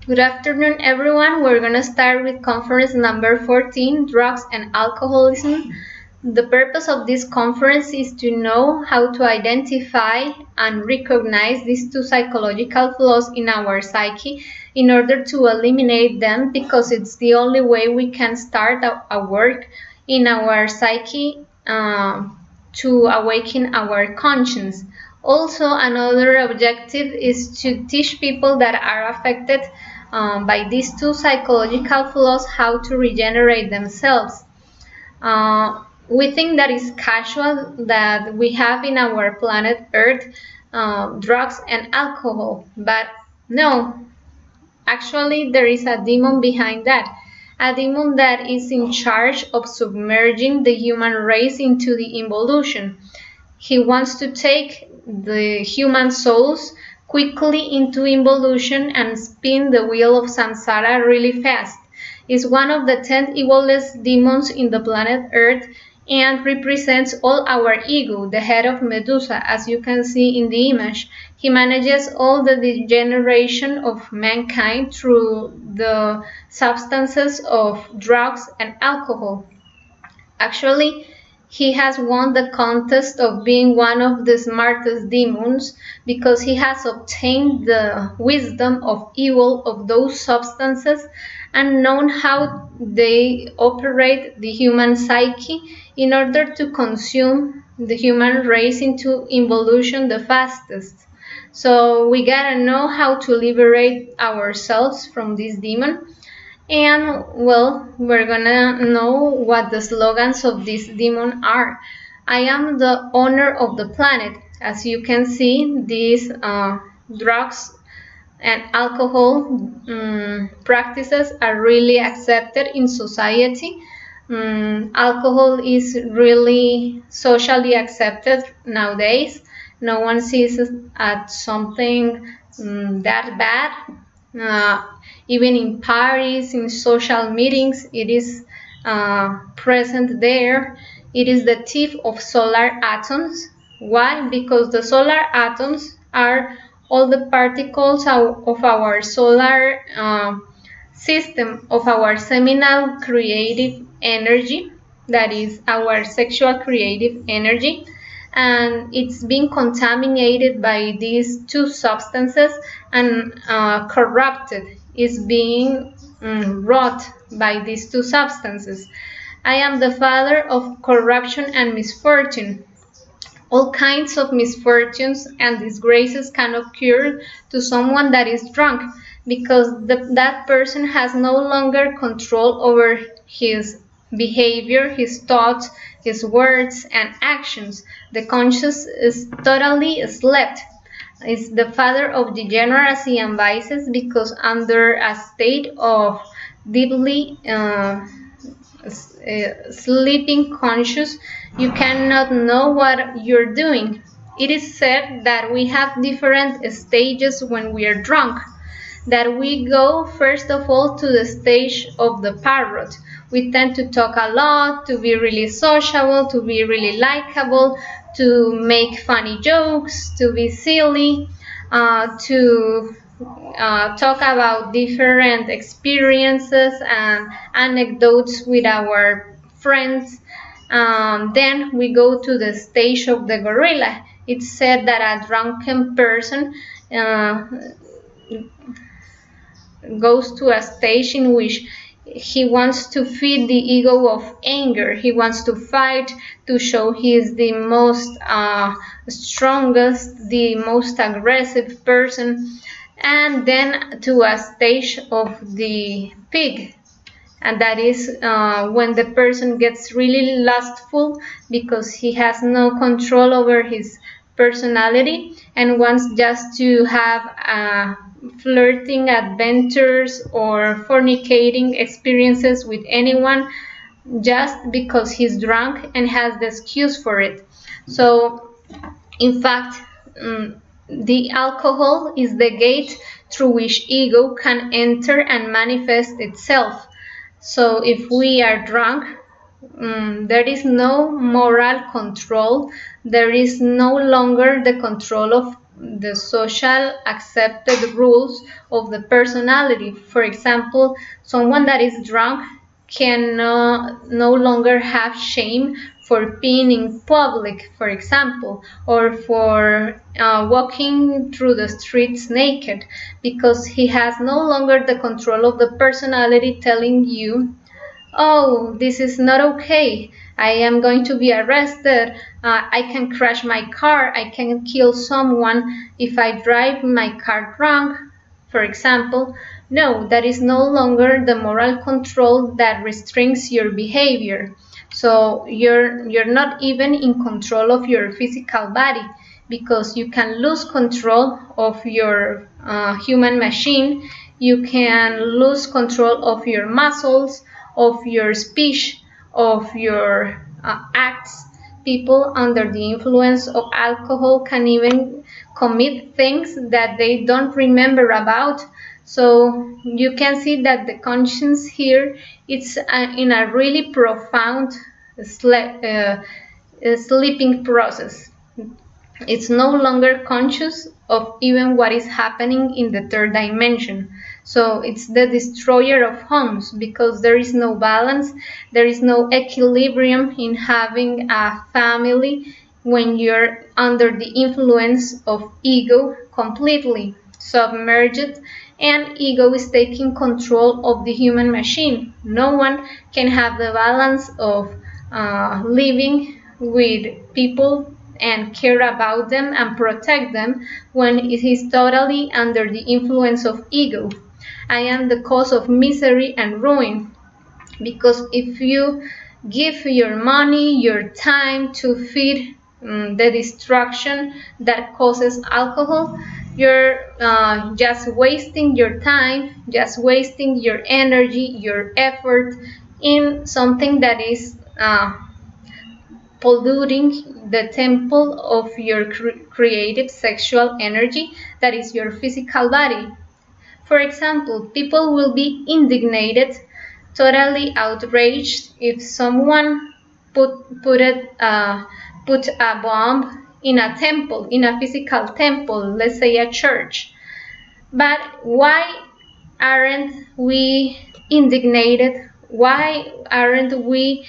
Good afternoon, everyone. We're going to start with conference number 14, Drugs and Alcoholism. The purpose of this conference is to know how to identify and recognize these two psychological flaws in our psyche in order to eliminate them, because it's the only way we can start a work in our psyche to awaken our conscience. Also, another objective is to teach people that are affected by these two psychological flaws how to regenerate themselves. We think that is casual that we have in our planet Earth drugs and alcohol, but no, actually there is a demon behind that. A demon that is in charge of submerging the human race into the involution. He wants to take the human souls quickly into involution and spin the wheel of samsara really fast. Is one of the 10 evilest demons in the planet Earth and represents all our ego, the head of Medusa, as you can see in the image. He manages all the degeneration of mankind through the substances of drugs and alcohol. Actually, he has won the contest of being one of the smartest demons because he has obtained the wisdom of evil of those substances and known how they operate the human psyche in order to consume the human race into involution the fastest. So we gotta know how to liberate ourselves from this demon. And well, we're gonna know what the slogans of this demon are. I am the owner of the planet. As you can see, these drugs and alcohol practices are really accepted in society. Alcohol is really socially accepted nowadays. No one sees it as something that bad. Even in parties, in social meetings, it is present there. It is the thief of solar atoms. Why? Because the solar atoms are all the particles of our solar system, of our seminal creative energy, that is our sexual creative energy, and it's being contaminated by these two substances and corrupted. Is being wrought by these two substances. I am the father of corruption and misfortune. All kinds of misfortunes and disgraces can occur to someone that is drunk because that person has no longer control over his behavior, his thoughts, his words and actions. The conscience is totally slept. Is the father of degeneracy and vices because under a state of deeply sleeping conscious, you cannot know what you're doing. It is said that we have different stages when we are drunk, that we go first of all to the stage of the parrot. We tend to talk a lot, to be really sociable, to be really likable, to make funny jokes, to be silly, to talk about different experiences and anecdotes with our friends. Then we go to the stage of the gorilla. It's said that a drunken person goes to a stage in which he wants to feed the ego of anger. He wants to fight, to show he is the most strongest, the most aggressive person, and then to a stage of the pig. And that is when the person gets really lustful because he has no control over his personality and wants just to have flirting adventures or fornicating experiences with anyone just because he's drunk and has the excuse for it. So in fact, the alcohol is the gate through which ego can enter and manifest itself. So if we are drunk, there is no moral control. There is no longer the control of the social accepted rules of the personality. For example, someone that is drunk can no longer have shame for being in public, for example, or for walking through the streets naked, because he has no longer the control of the personality telling you, oh, this is not okay. I am going to be arrested. I can crash my car. I can kill someone if I drive my car drunk, for example. No, that is no longer the moral control that restricts your behavior. So you're not even in control of your physical body, because you can lose control of your human machine. You can lose control of your muscles, of your speech, of your acts. People under the influence of alcohol can even commit things that they don't remember about. So you can see that the conscience here is in a really profound sleeping process. It's no longer conscious of even what is happening in the third dimension. So it's the destroyer of homes, because there is no balance, there is no equilibrium in having a family when you're under the influence of ego, completely submerged, and ego is taking control of the human machine. No one can have the balance of living with people and care about them and protect them when it is totally under the influence of ego. I am the cause of misery and ruin, because if you give your money, your time to feed the destruction that causes alcohol, you're just wasting your time, just wasting your energy, your effort in something that is polluting the temple of your creative sexual energy, that is your physical body. For example, people will be indignated, totally outraged, if someone put a bomb in a temple, in a physical temple, let's say a church. But why aren't we indignated? Why aren't we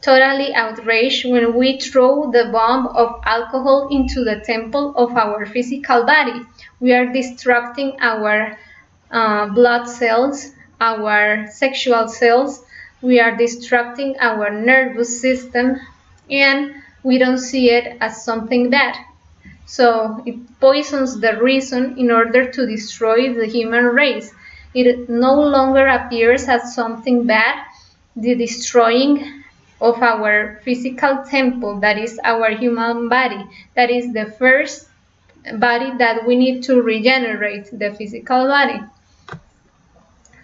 totally outraged when we throw the bomb of alcohol into the temple of our physical body? We are destructing our blood cells, our sexual cells. We are destructing our nervous system, and we don't see it as something bad. So it poisons the reason in order to destroy the human race. It no longer appears as something bad, the destroying of our physical temple, that is our human body. That is the first body that we need to regenerate, the physical body.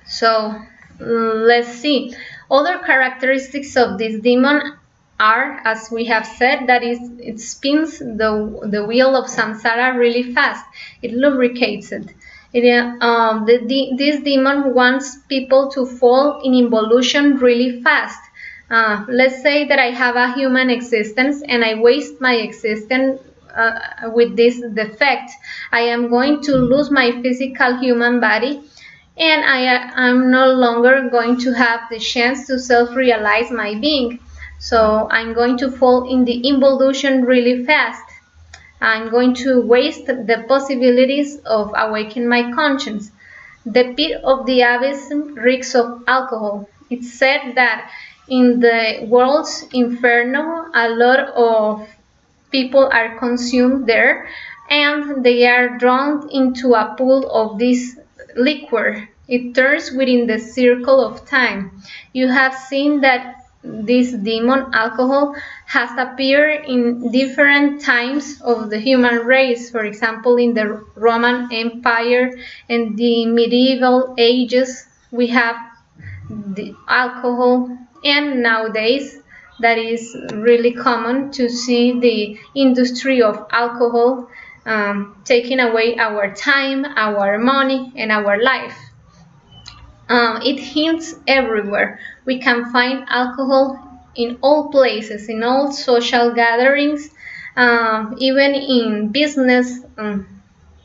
So let's see. Other characteristics of this demon are, as we have said, that is, it spins the wheel of samsara really fast. It lubricates it. This demon wants people to fall in involution really fast. Let's say that I have a human existence and I waste my existence with this defect. I am going to lose my physical human body, and I'm no longer going to have the chance to self-realize my being. So I'm going to fall in the involution really fast. I'm going to waste the possibilities of awakening my conscience. The pit of the abyss reeks of alcohol. It's said that in the world's inferno, a lot of people are consumed there, and they are drawn into a pool of this liquor. It turns within the circle of time. You have seen that this demon alcohol has appeared in different times of the human race. For example, in the Roman Empire and the medieval ages, we have the alcohol, and nowadays that is really common to see the industry of alcohol taking away our time, our money, and our life. It hints everywhere. We can find alcohol in all places, in all social gatherings, Even in business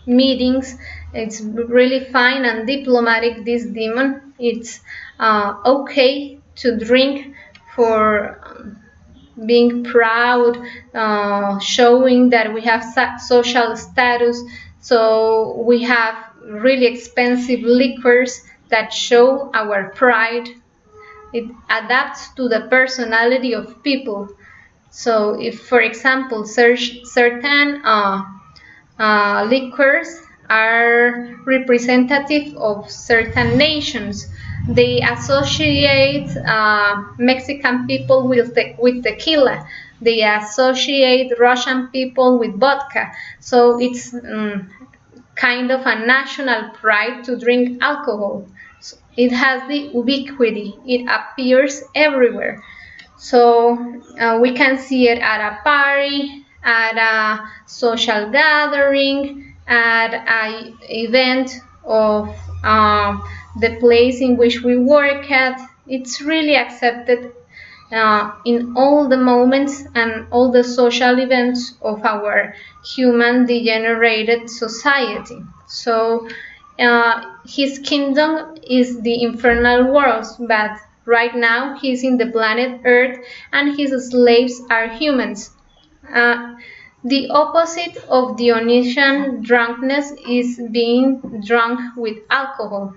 meetings, it's really fine and diplomatic, this demon. It's okay to drink for being proud, showing that we have social status. So we have really expensive liquors that show our pride. It adapts to the personality of people. So if, for example, certain liquors are representative of certain nations, they associate Mexican people with tequila. They associate Russian people with vodka. So it's kind of a national pride to drink alcohol. So it has the ubiquity. It appears everywhere. So we can see it at a party, at a social gathering, at an event of the place in which we work at. It's really accepted in all the moments and all the social events of our human degenerated society. So his kingdom is the infernal world, but right now he's in the planet Earth and his slaves are humans. The opposite of Dionysian drunkenness is being drunk with alcohol.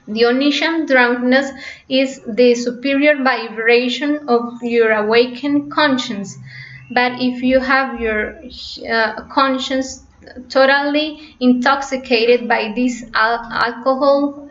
Dionysian drunkenness is the superior vibration of your awakened conscience. But if you have your conscience totally intoxicated by this alcohol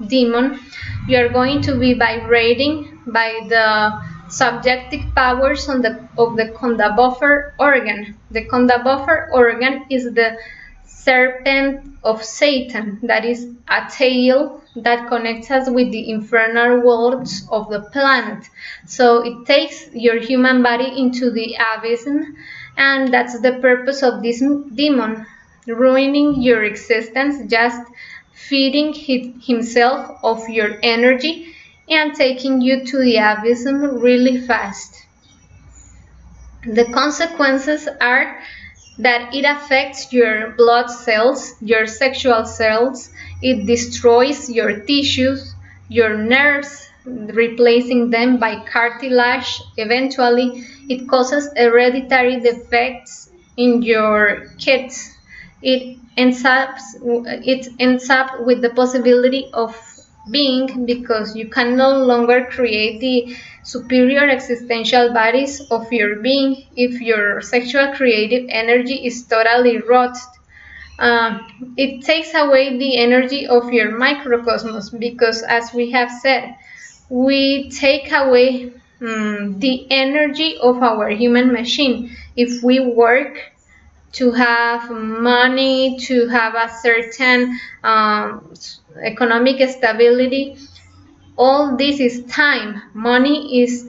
demon, you are going to be vibrating by the subjective powers of the Konda buffer organ. The Konda buffer organ is the serpent of Satan, that is a tail that connects us with the infernal worlds of the planet. So it takes your human body into the abyss, and that's the purpose of this demon, ruining your existence, just feeding himself of your energy and taking you to the abyss really fast. The consequences are that it affects your blood cells, your sexual cells, it destroys your tissues, your nerves, replacing them by cartilage. Eventually, it causes hereditary defects in your kids. It ends up with the possibility of being, because you can no longer create the superior existential bodies of your being if your sexual creative energy is totally rotted. It takes away the energy of your microcosmos, because as we have said, we take away the energy of our human machine. If we work to have money, to have a certain economic stability, all this is time. Money is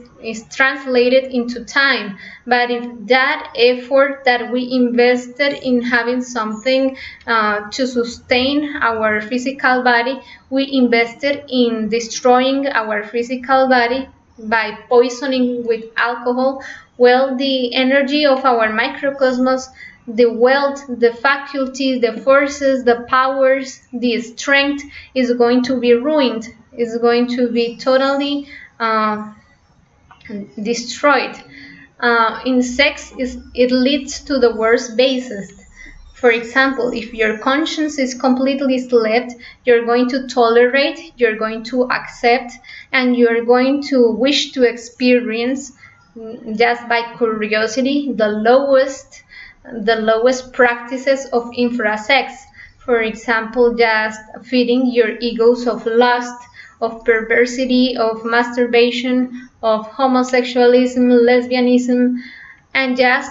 translated into time. But if that effort that we invested in having something to sustain our physical body, we invested in destroying our physical body by poisoning with alcohol, well, the energy of our microcosmos, the wealth, the faculties, the forces, the powers, the strength is going to be ruined, is going to be totally destroyed. In sex, it leads to the worst basis. For example, if your conscience is completely slept, you're going to tolerate, you're going to accept, and you're going to wish to experience, just by curiosity, the lowest practices of infrasex. For example, just feeding your egos of lust, of perversity, of masturbation, of homosexualism, lesbianism, and just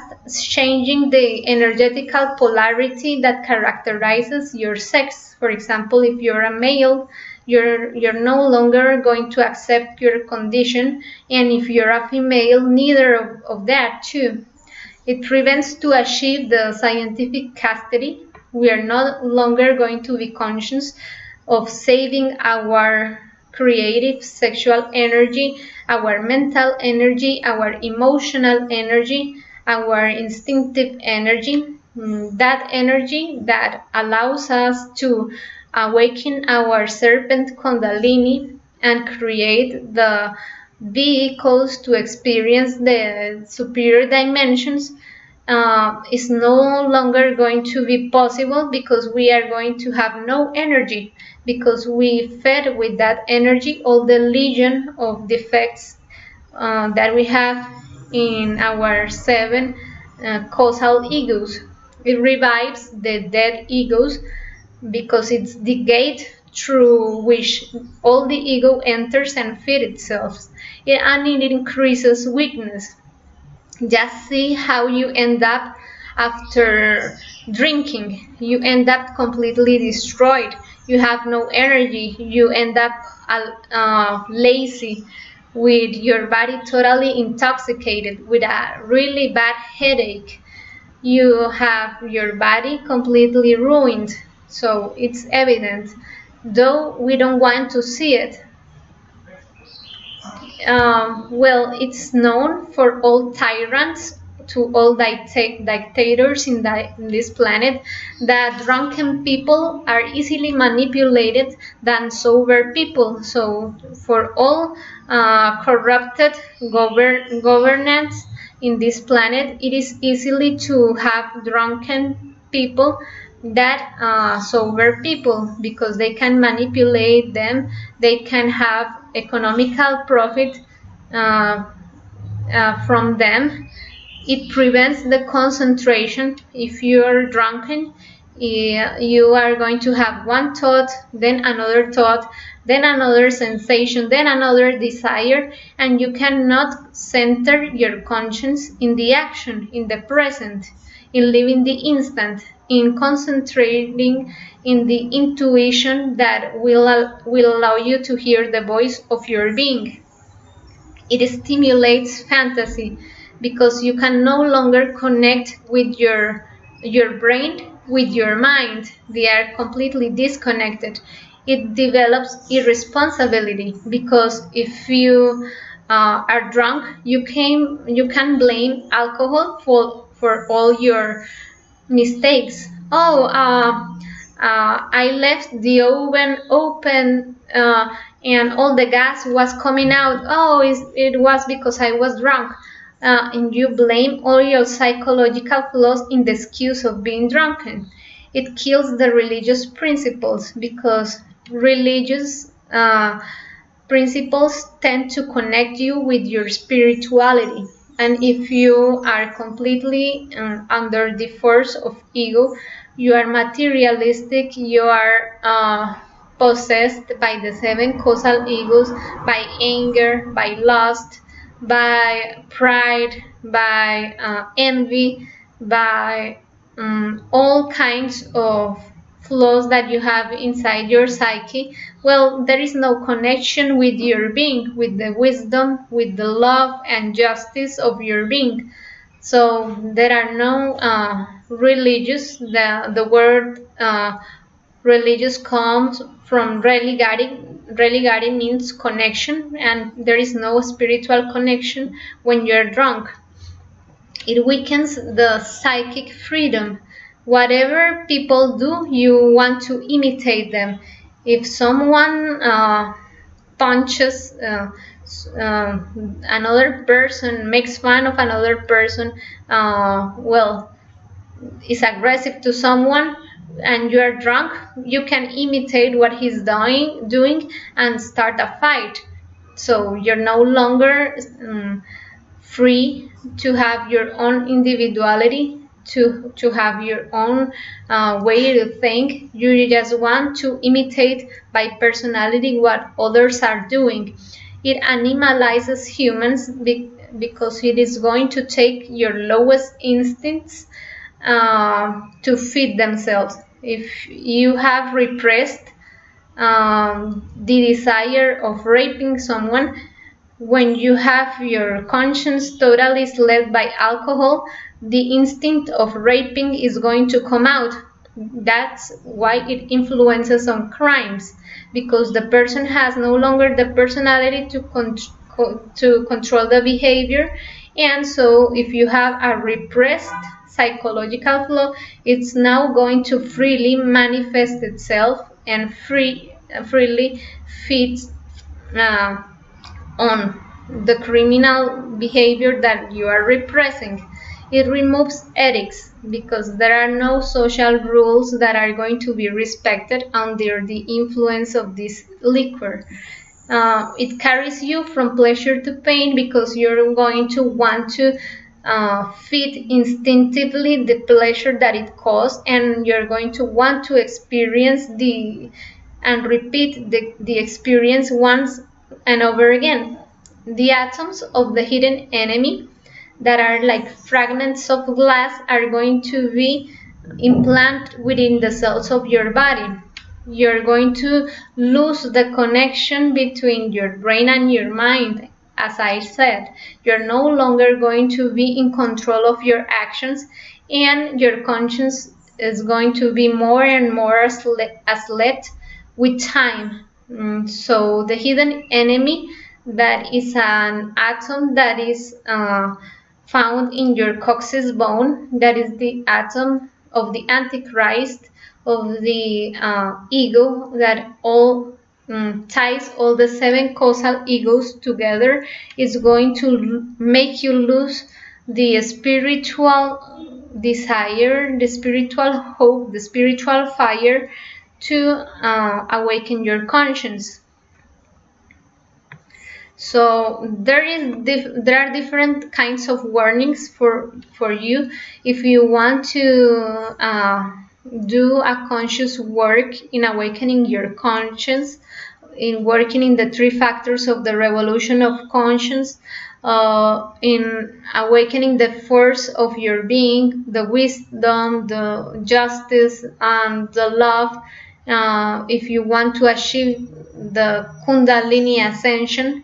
changing the energetical polarity that characterizes your sex. For example, if you're a male, you're no longer going to accept your condition, and if you're a female, neither of that too. It prevents to achieve the scientific chastity. We are no longer going to be conscious of saving our creative sexual energy, our mental energy, our emotional energy, our instinctive energy, that energy that allows us to awaken our serpent kundalini and create the vehicles to experience the superior dimensions, is no longer going to be possible, because we are going to have no energy, because we fed with that energy all the legion of defects that we have in our 7 causal egos. It revives the dead egos, because it's the gate through which all the ego enters and feeds itself, and it increases weakness. Just see how you end up after drinking. You end up completely destroyed. You have no energy. You end up lazy, with your body totally intoxicated, with a really bad headache. You have your body completely ruined. So it's evident, though we don't want to see it. Well, it's known for all tyrants, to all dictators in this planet, that drunken people are easily manipulated than sober people. So for all corrupted governance in this planet, it is easily to have drunken people that sober people, because they can manipulate them, they can have economical profit from them. It prevents the concentration. If you are drunken, you are going to have one thought, then another thought, then another sensation, then another desire, and you cannot center your conscience in the action, in the present, in living the instant, in concentrating in the intuition that will allow you to hear the voice of your being. It stimulates fantasy, because you can no longer connect with your brain with your mind. They are completely disconnected. It develops irresponsibility, because if you are drunk, you can blame alcohol for all your mistakes. Oh, I left the oven open and all the gas was coming out. Oh, it was because I was drunk. And you blame all your psychological flaws in the excuse of being drunken. It kills the religious principles, because religious principles tend to connect you with your spirituality. And if you are completely under the force of ego, you are materialistic, you are possessed by the 7 causal egos, by anger, by lust, by pride, by envy, by all kinds of flaws that you have inside your psyche. Well, there is no connection with your being, with the wisdom, with the love and justice of your being. So there are no religious. The word religious comes from religare means connection, and there is no spiritual connection when you're drunk. It weakens the psychic freedom. Whatever people do, you want to imitate them. If someone punches another person, makes fun of another person, well, is aggressive to someone, and you are drunk, you can imitate what he's doing and start a fight. So you're no longer free to have your own individuality, to have your own way to think. You just want to imitate by personality what others are doing. It animalizes humans because it is going to take your lowest instincts to feed themselves. If you have repressed the desire of raping someone, when you have your conscience totally led by alcohol, the instinct of raping is going to come out. That's why it influences on crimes, because the person has no longer the personality to control the behavior. And so if you have a repressed psychological flow, it's now going to freely manifest itself and freely feeds on the criminal behavior that you are repressing. It removes ethics because there are no social rules that are going to be respected under the influence of this liquor. It carries you from pleasure to pain because you're going to want to feed instinctively the pleasure that it caused, and you're going to want to experience and repeat the experience once and over again. The atoms of the hidden enemy that are like fragments of glass are going to be implanted within the cells of your body. You're going to lose the connection between your brain and your mind. As I said, you're no longer going to be in control of your actions, and your conscience is going to be more and more asleep with time. So the hidden enemy, that is an atom that is found in your coccyx bone, that is the atom of the Antichrist, of the ego that all ties all the 7 causal egos together, is going to make you lose the spiritual desire, the spiritual hope, the spiritual fire to awaken your conscience. So there are different kinds of warnings for you if you want to do a conscious work in awakening your conscience, in working in the 3 factors of the revolution of conscience, in awakening the force of your being, the wisdom, the justice, and the love. If you want to achieve the Kundalini ascension,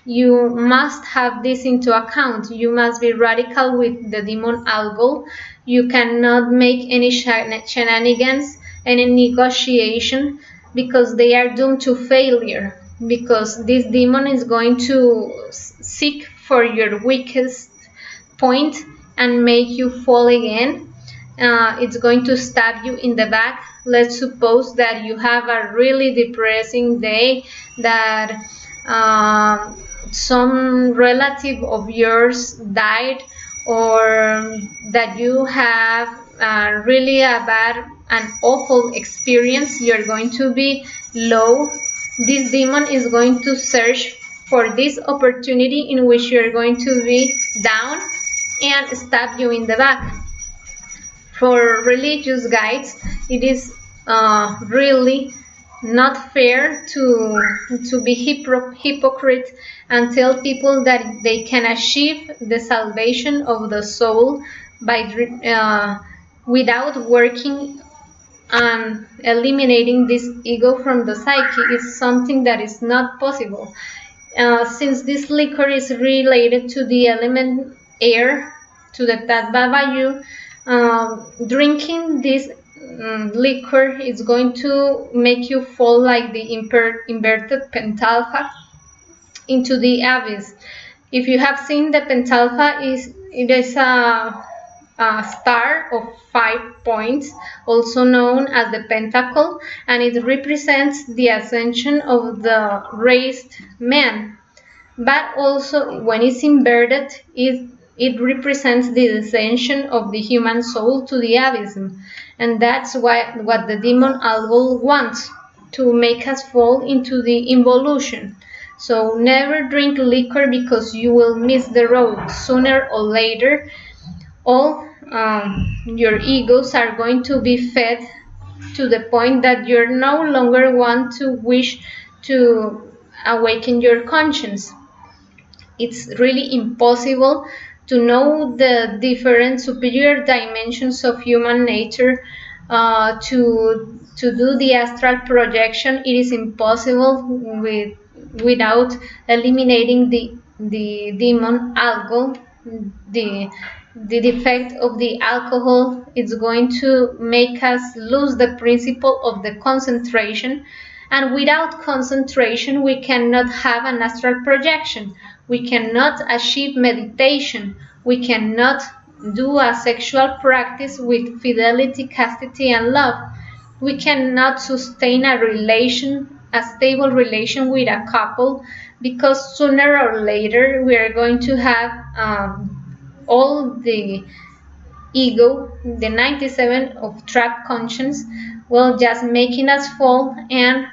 you must have this into account. You must be radical with the demon alcohol. You cannot make any shenanigans, any negotiation, because they are doomed to failure. Because this demon is going to seek for your weakest point and make you fall again. It's going to stab you in the back. Let's suppose that you have a really depressing day, that some relative of yours died, or that you have really a bad and awful experience. You're going to be low. This demon is going to search for this opportunity in which you're going to be down and stab you in the back. For religious guides, it is really not fair to be hypocrite and tell people that they can achieve the salvation of the soul by without working on eliminating this ego from the psyche. Is something that is not possible. Since this liquor is related to the element air, to the Tattva Vayu, drinking this liquor is going to make you fall like the inverted pentalpha into the abyss. If you have seen the pentalpha, it is a star of 5 points, also known as the pentacle, and it represents the ascension of the raised man. But also, when it's inverted, it represents the descension of the human soul to the abysm. And that's what the demon alcohol wants, to make us fall into the involution. So never drink liquor, because you will miss the road. Sooner or later, all your egos are going to be fed to the point that you're no longer want to wish to awaken your conscience. It's really impossible to know the different superior dimensions of human nature, to do the astral projection. It is impossible without eliminating the demon alcohol. The defect of the alcohol is going to make us lose the principle of the concentration, And without concentration, we cannot have an astral projection. We cannot achieve meditation. We cannot do a sexual practice with fidelity, chastity, and love. We cannot sustain a stable relation with a couple, because sooner or later we are going to have all the ego, the 97 of trapped conscience, well, just making us fall and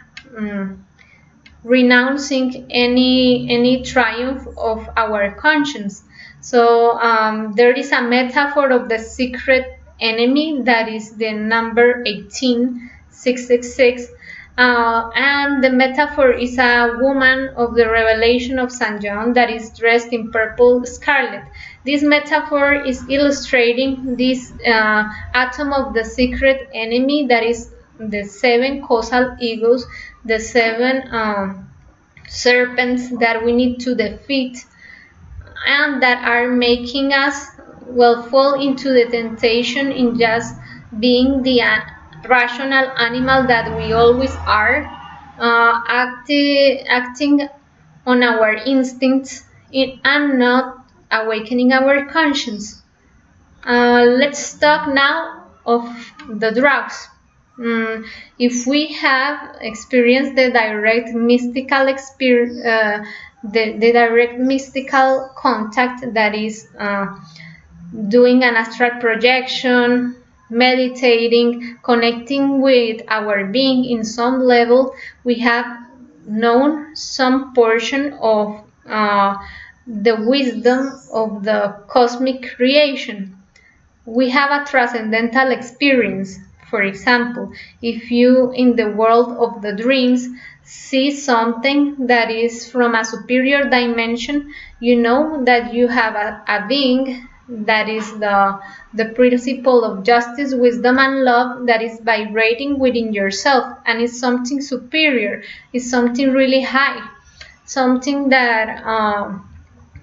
renouncing any triumph of our conscience. So there is a metaphor of the secret enemy, that is the number 18666, and the metaphor is a woman of the Revelation of St. John that is dressed in purple scarlet. This metaphor is illustrating this atom of the secret enemy, that is the 7 causal egos, the 7 serpents that we need to defeat, and that are making us, well, fall into the temptation in just being the rational animal that we always are, acting on our instincts and not awakening our conscience. Let's talk now of the drugs. If we have experienced the direct mystical the direct mystical contact, that is doing an astral projection, meditating, connecting with our being in some level, we have known some portion of the wisdom of the cosmic creation. We have a transcendental experience. For example, if you in the world of the dreams see something that is from a superior dimension, you know that you have a being that is the principle of justice, wisdom, and love that is vibrating within yourself, and is something superior, is something really high, something that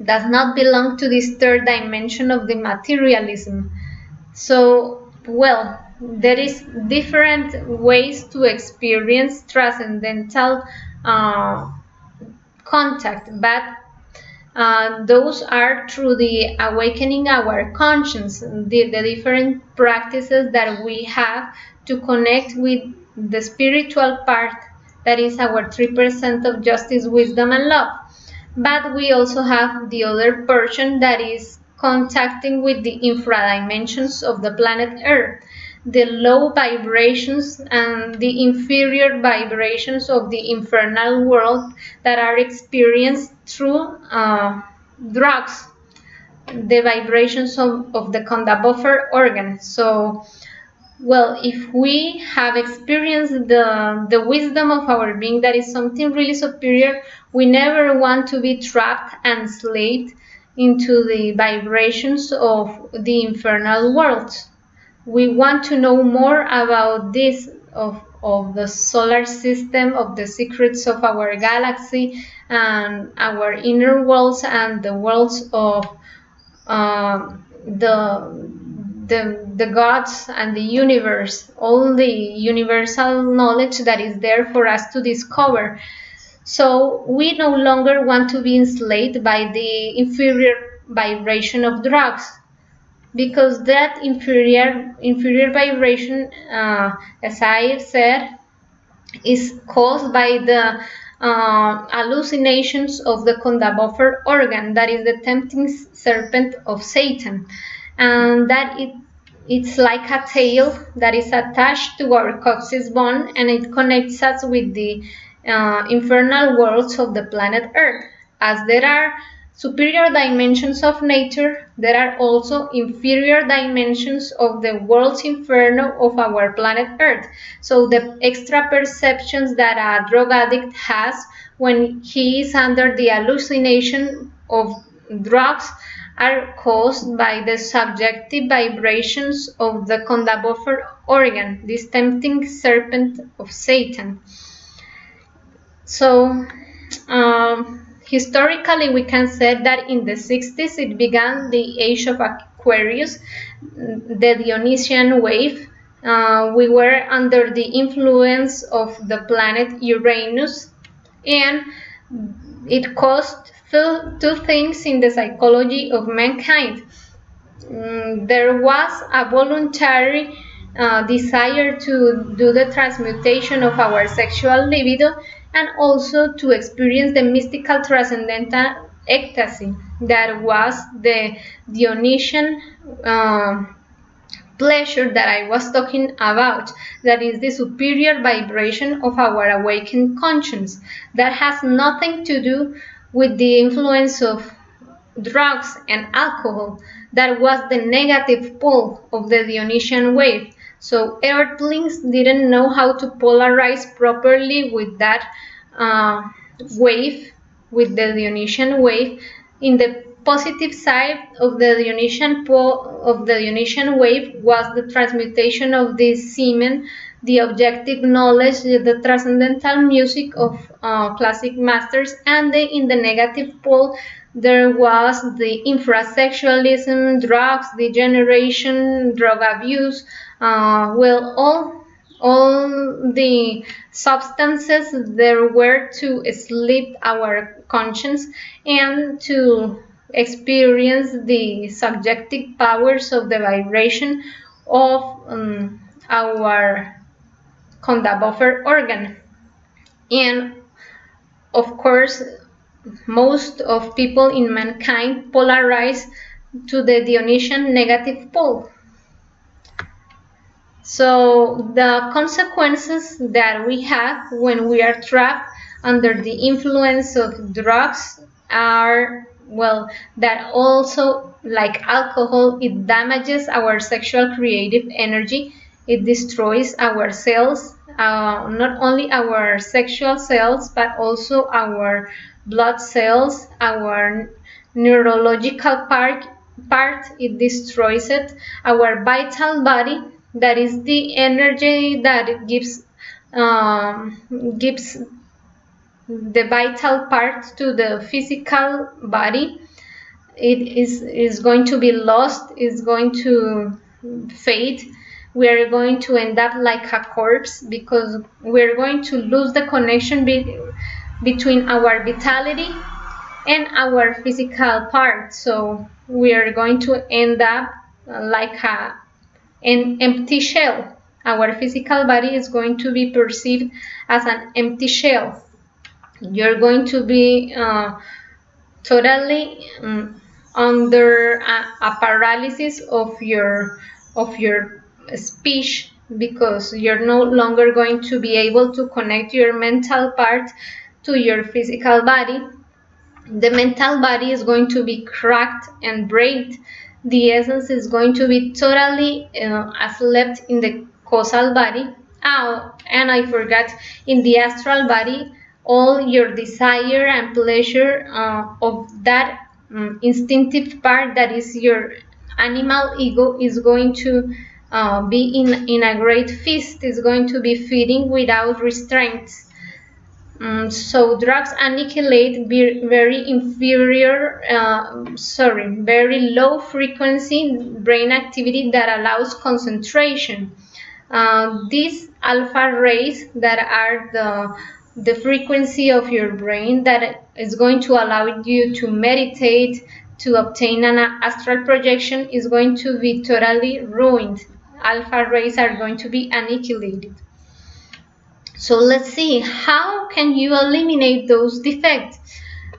does not belong to this third dimension of the materialism. So, well, there is different ways to experience transcendental contact, but those are through the awakening our conscience, the different practices that we have to connect with the spiritual part, that is our 3% of justice, wisdom, and love. But we also have the other portion that is contacting with the infradimensions of the planet Earth, the low vibrations and the inferior vibrations of the infernal world that are experienced through drugs, the vibrations of the conda buffer organ. So, well, if we have experienced the wisdom of our being, that is something really superior, we never want to be trapped and enslaved into the vibrations of the infernal world. We want to know more about this, of the solar system, of the secrets of our galaxy, and our inner worlds, and the worlds of the gods and the universe, all the universal knowledge that is there for us to discover. So we no longer want to be enslaved by the inferior vibration of drugs, because that inferior vibration, as I said, is caused by the hallucinations of the conda buffer organ, that is the tempting serpent of Satan, and that it's like a tail that is attached to our coccyx bone, and it connects us with the infernal worlds of the planet Earth. As there are superior dimensions of nature, there are also inferior dimensions of the world's inferno of our planet Earth. So the extra perceptions that a drug addict has when he is under the hallucination of drugs are caused by the subjective vibrations of the conda buffer organ, this tempting serpent of Satan. So, historically, we can say that in the 60s it began the age of Aquarius, the Dionysian wave, We were under the influence of the planet Uranus, and it caused two things in the psychology of mankind. There was a voluntary desire to do the transmutation of our sexual libido, and also to experience the mystical transcendental ecstasy that was the Dionysian pleasure that I was talking about, that is the superior vibration of our awakened conscience, that has nothing to do with the influence of drugs and alcohol. That was the negative pole of the Dionysian wave. So earthlings didn't know how to polarize properly with that wave, with the Dionysian wave. In the positive side of the Dionysian wave was the transmutation of the semen, the objective knowledge, the transcendental music of classic masters, and in the negative pole there was the infrasexualism, drugs, degeneration, drug abuse, all the substances there were to sleep our conscience and to experience the subjective powers of the vibration of our conda buffer organ. And of course, most of people in mankind polarize to the Dionysian negative pole. So the consequences that we have when we are trapped under the influence of drugs are, well, that also, like alcohol, it damages our sexual creative energy. It destroys our cells, not only our sexual cells, but also our blood cells, our neurological part, it destroys it, our vital body, that is the energy that gives the vital part to the physical body. It is going to be lost, is going to fade. We are going to end up like a corpse, because we're going to lose the connection between our vitality and our physical part. So we are going to end up like an empty shell. Our physical body is going to be perceived as an empty shell. You're going to be totally under a paralysis of your speech, because you're no longer going to be able to connect your mental part to your physical body. The mental body is going to be cracked and breaked. The essence is going to be totally asleep in the causal body. Oh, and I forgot, in the astral body, all your desire and pleasure of that instinctive part, that is your animal ego, is going to be in a great feast, is going to be feeding without restraints. So drugs annihilate very low frequency brain activity that allows concentration. These alpha rays, that are the frequency of your brain that is going to allow you to meditate, to obtain an astral projection, is going to be totally ruined. Alpha rays are going to be annihilated. So let's see, how can you eliminate those defects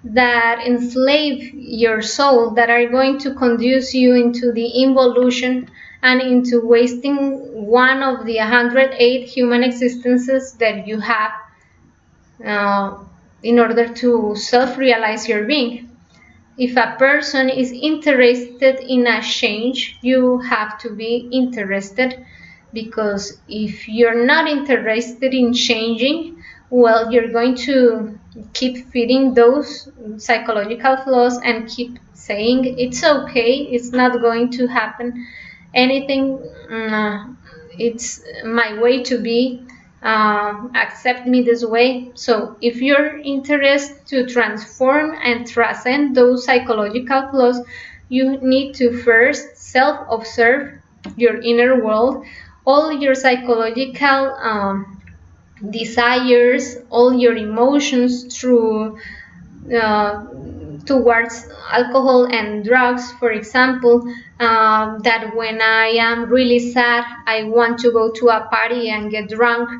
that enslave your soul, that are going to conduce you into the involution and into wasting one of the 108 human existences that you have in order to self-realize your being? If a person is interested in a change, you have to be interested, because if you're not interested in changing, well, you're going to keep feeding those psychological flaws and keep saying it's okay, it's not going to happen anything, it's my way to be, accept me this way. So if you're interested to transform and transcend those psychological flaws, you need to first self-observe your inner world. all your psychological desires, all your emotions through towards alcohol and drugs. For example, that when I am really sad, I want to go to a party and get drunk.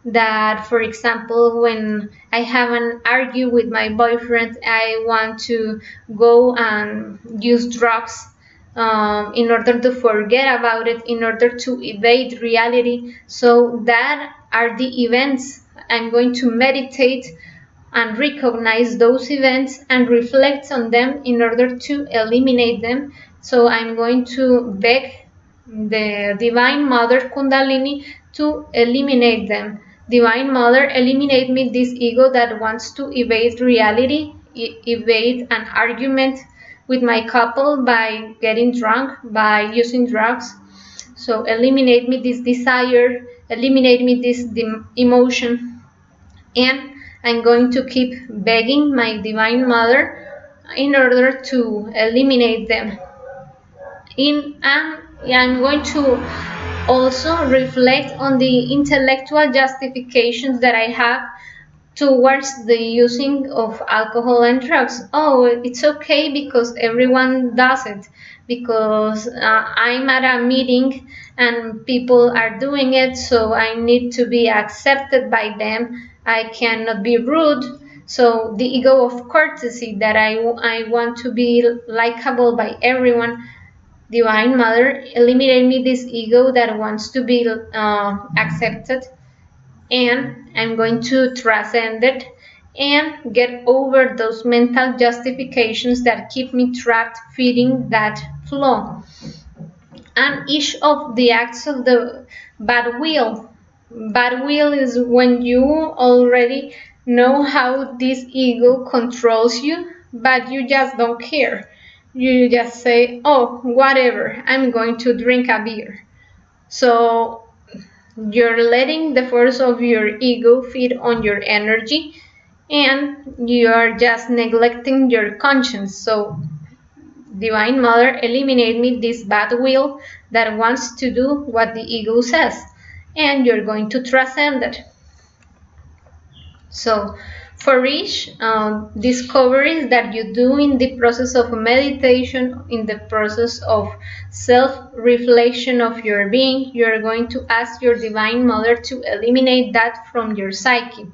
That, for example, when I have an argue with my boyfriend, I want to go and use drugs in order to forget about it, in order to evade reality. So that are the events. I'm going to meditate and recognize those events and reflect on them in order to eliminate them. So I'm going to beg the Divine Mother Kundalini to eliminate them. Divine Mother, eliminate me this ego that wants to evade reality, evade an argument with my couple by getting drunk, by using drugs. So eliminate me this desire, eliminate me this emotion, and I'm going to keep begging my Divine Mother in order to eliminate them. I'm going to also reflect on the intellectual justifications that I have towards the using of alcohol and drugs. Oh, it's okay because everyone does it, because I'm at a meeting and people are doing it, so I need to be accepted by them. I cannot be rude. So the ego of courtesy, that I want to be likable by everyone. Divine Mother, eliminate me this ego that wants to be accepted, and I'm going to transcend it and get over those mental justifications that keep me trapped feeding that flow. And each of the acts of the bad will is when you already know how this ego controls you, but you just don't care. You just say, oh, whatever, I'm going to drink a beer. So you're letting the force of your ego feed on your energy, and you are just neglecting your conscience. So Divine Mother, eliminate me this bad will that wants to do what the ego says, and you're going to transcend it. So for each discoveries that you do in the process of meditation, in the process of self-reflection of your being, you're going to ask your Divine Mother to eliminate that from your psyche.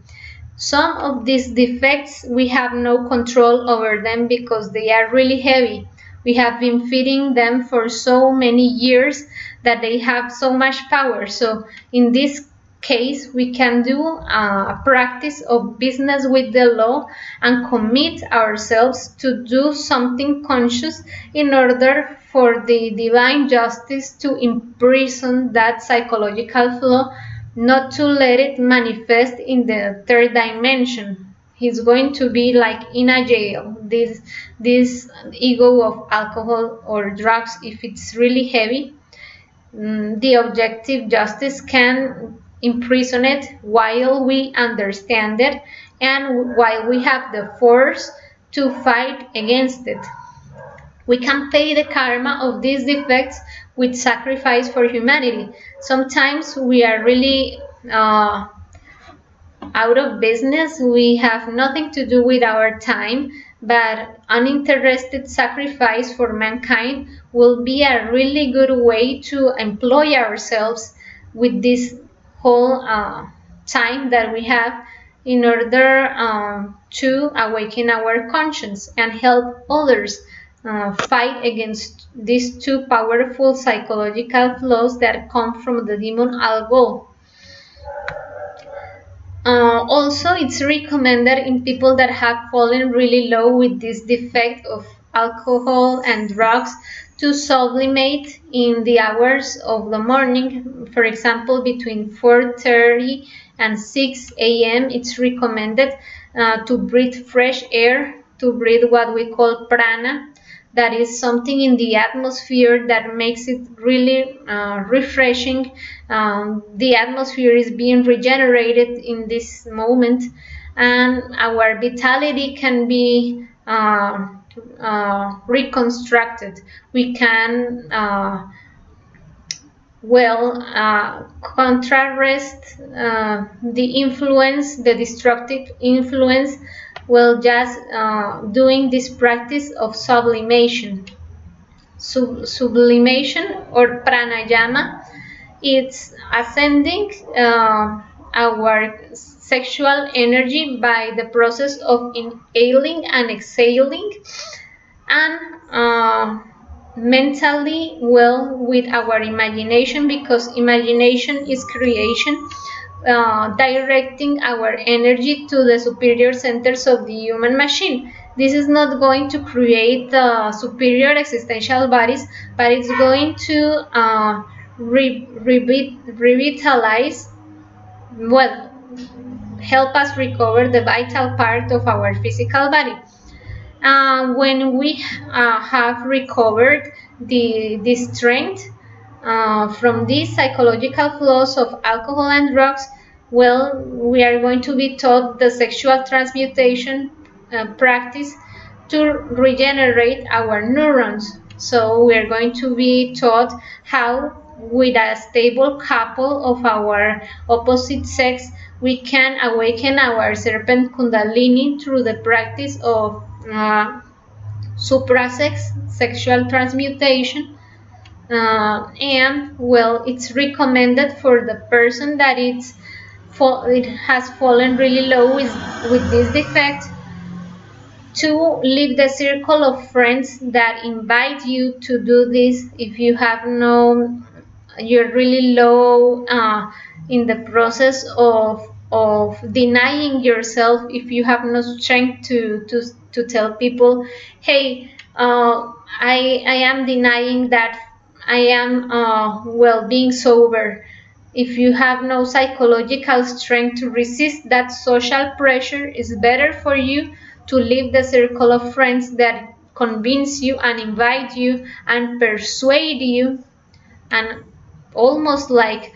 Some of these defects, we have no control over them because they are really heavy. We have been feeding them for so many years that they have so much power. So in this case, we can do a practice of business with the law and commit ourselves to do something conscious in order for the divine justice to imprison that psychological flaw, not to let it manifest in the third dimension. He's going to be like in a jail. This ego of alcohol or drugs, if it's really heavy, the objective justice can imprison it while we understand it and while we have the force to fight against it. We can pay the karma of these defects with sacrifice for humanity. Sometimes we are really out of business. We have nothing to do with our time, but uninterested sacrifice for mankind will be a really good way to employ ourselves with this whole time that we have in order to awaken our conscience and help others fight against these two powerful psychological flaws that come from the demon alcohol. Also, it's recommended in people that have fallen really low with this defect of alcohol and drugs to sublimate in the hours of the morning. For example, between 4:30 and 6 a.m. it's recommended to breathe fresh air, to breathe what we call prana. That is something in the atmosphere that makes it really refreshing. The atmosphere is being regenerated in this moment, and our vitality can be reconstructed. We can contrast the influence, the destructive influence, just doing this practice of sublimation. Sublimation or pranayama, it's ascending our sexual energy by the process of inhaling and exhaling, and mentally with our imagination, because imagination is creation, directing our energy to the superior centers of the human machine. This is not going to create superior existential bodies, but it's going to revitalize, help us recover the vital part of our physical body. When we have recovered the strength from these psychological flaws of alcohol and drugs, we are going to be taught the sexual transmutation practice to regenerate our neurons. So we are going to be taught how, with a stable couple of our opposite sex, we can awaken our serpent kundalini through the practice of suprasex, sexual transmutation. And it's recommended for the person that it has fallen really low with this defect, to leave the circle of friends that invite you to do this. If you have you're really low in the process of denying yourself, if you have no strength to tell people, hey, I am denying that I am being sober. If you have no psychological strength to resist that social pressure, it's better for you to leave the circle of friends that convince you and invite you and persuade you and almost like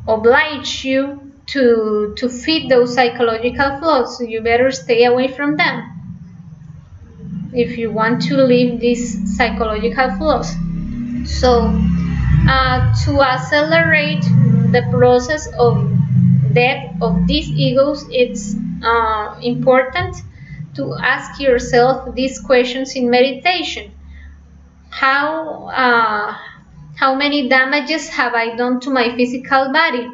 oblige you to feed those psychological flaws. So you better stay away from them if you want to leave these psychological flaws. So to accelerate the process of death of these egos, it's important to ask yourself these questions in meditation. How many damages have I done to my physical body?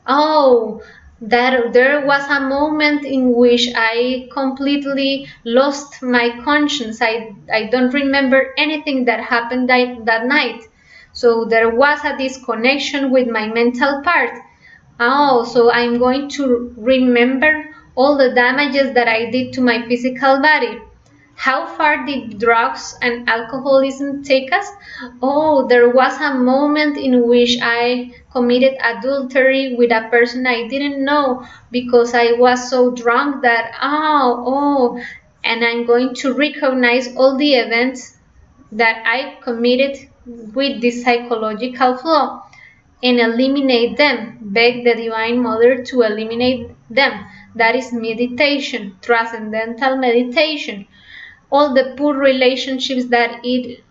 Oh, that there was a moment in which I completely lost my conscience. I don't remember anything that happened that night. So there was a disconnection with my mental part. Oh, so I'm going to remember all the damages that I did to my physical body. How far did drugs and alcoholism take us? Oh, there was a moment in which I committed adultery with a person I didn't know because I was so drunk that, and I'm going to recognize all the events that I committed with this psychological flaw and eliminate them. Beg the Divine Mother to eliminate them. That is meditation, trascendental meditation. All the poor relationships that it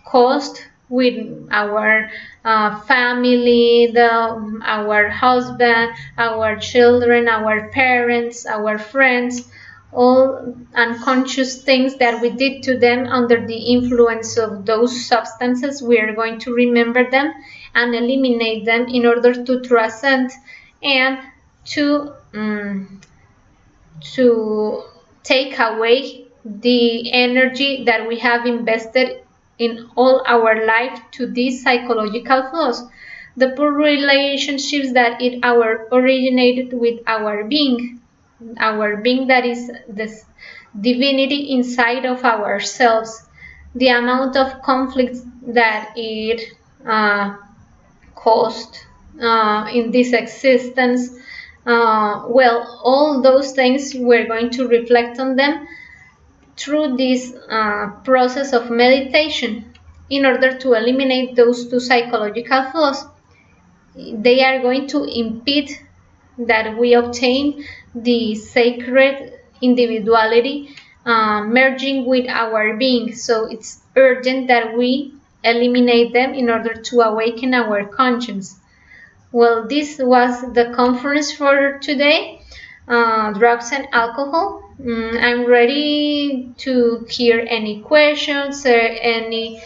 caused with our family, our husband, our children, our parents, our friends, all unconscious things that we did to them under the influence of those substances. We are going to remember them and eliminate them in order to transcend and to take away the energy that we have invested in all our life to these psychological flaws. The poor relationships that originated with our being that is this divinity inside of ourselves, the amount of conflicts that it caused in this existence. All those things, we're going to reflect on them through this process of meditation in order to eliminate those two psychological flaws. They are going to impede that we obtain the sacred individuality merging with our being. So it's urgent that we eliminate them in order to awaken our conscience. Well, this was the conference for today, drugs and alcohol. I'm ready to hear any questions or any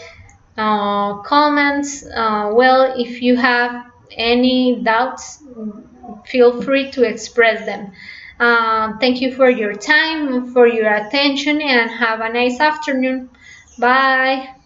comments. Well, if you have any doubts, feel free to express them. Thank you for your time, for your attention, and have a nice afternoon. Bye.